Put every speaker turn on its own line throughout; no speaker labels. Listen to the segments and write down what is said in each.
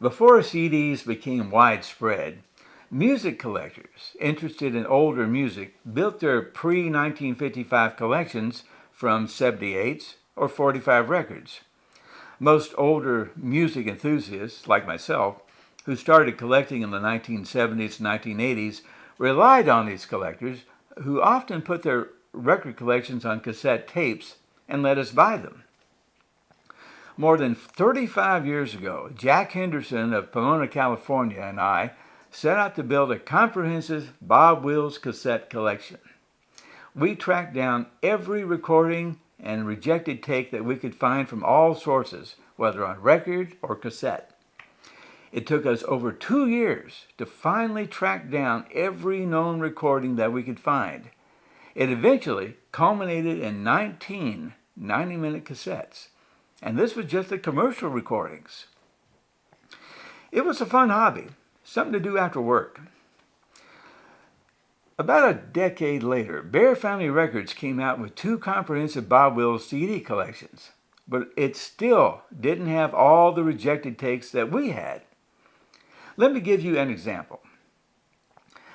Before CDs became widespread, music collectors interested in older music built their pre-1955 collections from 78s or 45 records. Most older music enthusiasts, like myself, who started collecting in the 1970s and 1980s, relied on these collectors who often put their record collections on cassette tapes and let us buy them. More than 35 years ago, Jack Henderson of Pomona, California, and I set out to build a comprehensive Bob Wills cassette collection. We tracked down every recording and rejected take that we could find from all sources, whether on record or cassette. It took us over 2 years to finally track down every known recording that we could find. It eventually culminated in 19 90-minute cassettes, and this was just the commercial recordings. It was a fun hobby, something to do after work. About a decade later, Bear Family Records came out with 2 comprehensive Bob Wills CD collections, but it still didn't have all the rejected takes that we had. Let me give you an example.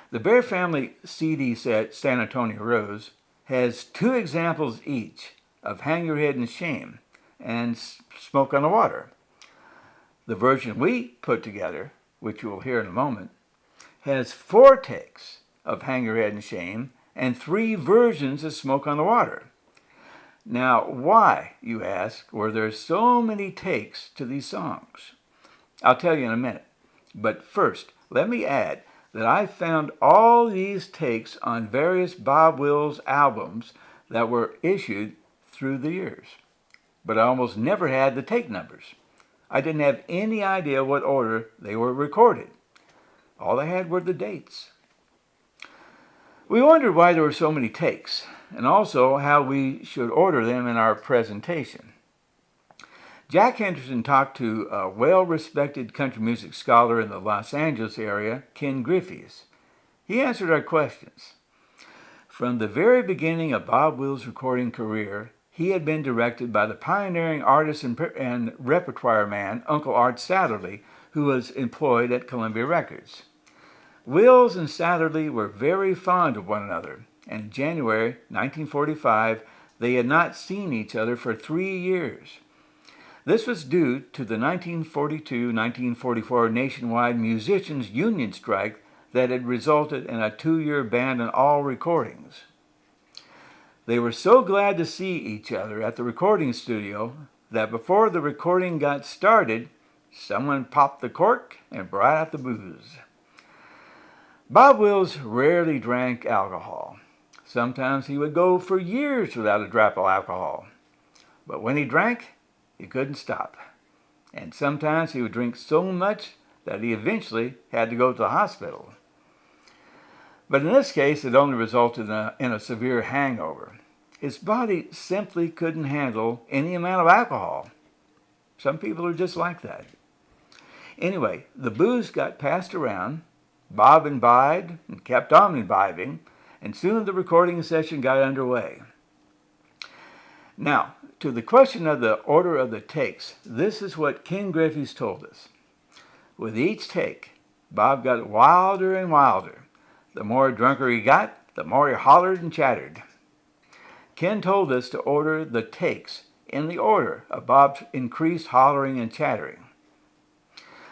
The Bear Family CD set, San Antonio Rose, has 2 examples each of Hang Your Head in Shame and Smoke on the Water. The version we put together, which you will hear in a moment, has 4 takes of Hang Your Head in Shame and 3 versions of Smoke on the Water. Now, why, you ask, were there so many takes to these songs? I'll tell you in a minute. But first, let me add that I found all these takes on various Bob Wills albums that were issued through the years. But I almost never had the take numbers. I didn't have any idea what order they were recorded. All I had were the dates. We wondered why there were so many takes, and also how we should order them in our presentation. Jack Henderson talked to a well-respected country music scholar in the Los Angeles area, Ken Griffiths. He answered our questions. From the very beginning of Bob Wills' recording career, he had been directed by the pioneering artist and repertoire man, Uncle Art Satterly, who was employed at Columbia Records. Wills and Satterly were very fond of one another, and in January 1945, they had not seen each other for 3 years. This was due to the 1942-1944 nationwide musicians' union strike that had resulted in a 2-year ban on all recordings. They were so glad to see each other at the recording studio that before the recording got started, someone popped the cork and brought out the booze. Bob Wills rarely drank alcohol. Sometimes he would go for years without a drop of alcohol. But when he drank, he couldn't stop. And sometimes he would drink so much that he eventually had to go to the hospital. But in this case, it only resulted in a severe hangover. His body simply couldn't handle any amount of alcohol. Some people are just like that. Anyway, the booze got passed around. Bob imbibed and kept on imbibing, and soon the recording session got underway. Now, to the question of the order of the takes, this is what Ken Griffiths told us. With each take, Bob got wilder and wilder. The more drunker he got, the more he hollered and chattered. Ken told us to order the takes in the order of Bob's increased hollering and chattering.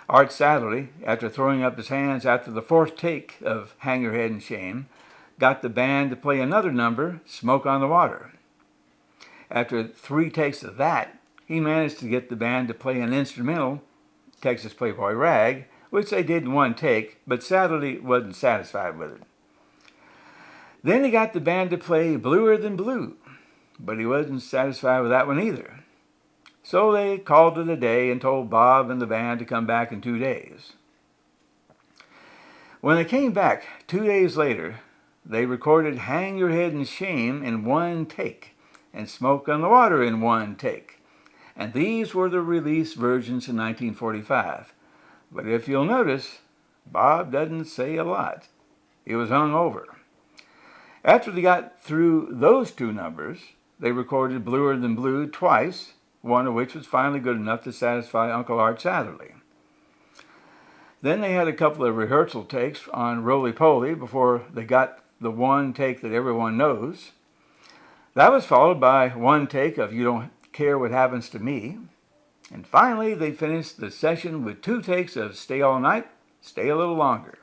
Art Satterly, after throwing up his hands after the 4th take of Hang Your Head in Shame, got the band to play another number, Smoke on the Water. After 3 takes of that, he managed to get the band to play an instrumental, Texas Playboy Rag, which they did in 1 take, but Satterly wasn't satisfied with it. Then he got the band to play Bluer Than Blue, but he wasn't satisfied with that one either. So they called it a day and told Bob and the band to come back in 2 days. When they came back 2 days later, they recorded Hang Your Head in Shame in 1 take and Smoke on the Water in 1 take. And these were the released versions in 1945. But if you'll notice, Bob doesn't say a lot. He was hung over. After they got through those 2 numbers, they recorded Bluer Than Blue twice, one of which was finally good enough to satisfy Uncle Art Satterly. Then they had a couple of rehearsal takes on Roly Poly before they got the one take that everyone knows. That was followed by one take of You Don't Care What Happens to Me. And finally, they finished the session with 2 takes of Stay All Night, Stay a Little Longer.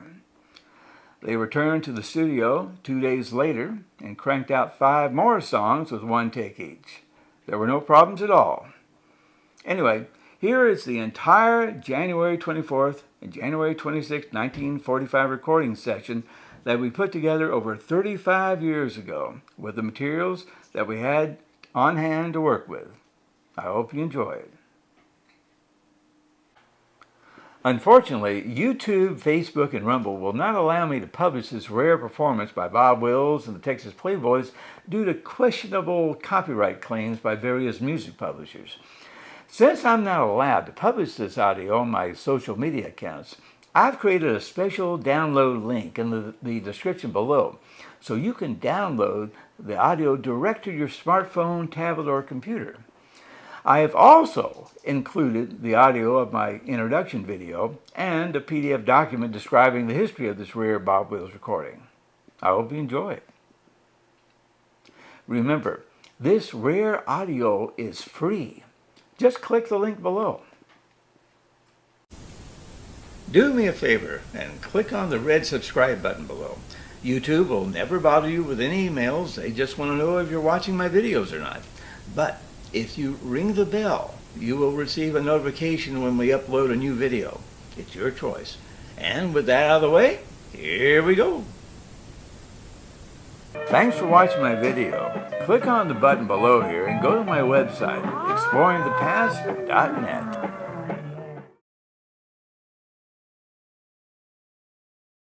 They returned to the studio 2 days later and cranked out 5 more songs with 1 take each. There were no problems at all. Anyway, here is the entire January 24th and January 26th, 1945 recording session that we put together over 35 years ago with the materials that we had on hand to work with. I hope you enjoy it. Unfortunately, YouTube, Facebook, and Rumble will not allow me to publish this rare performance by Bob Wills and the Texas Playboys due to questionable copyright claims by various music publishers. Since I'm not allowed to publish this audio on my social media accounts, I've created a special download link in the description below, so you can download the audio direct to your smartphone, tablet, or computer. I have also included the audio of my introduction video and a PDF document describing the history of this rare Bob Wills recording. I hope you enjoy it. Remember, this rare audio is free. Just click the link below. Do me a favor and click on the red subscribe button below. YouTube will never bother you with any emails. They just want to know if you're watching my videos or not. But if you ring the bell, you will receive a notification when we upload a new video. It's your choice. And with that out of the way, here we go. Thanks for watching my video. Click on the button below here and go to my website, exploringthepast.net.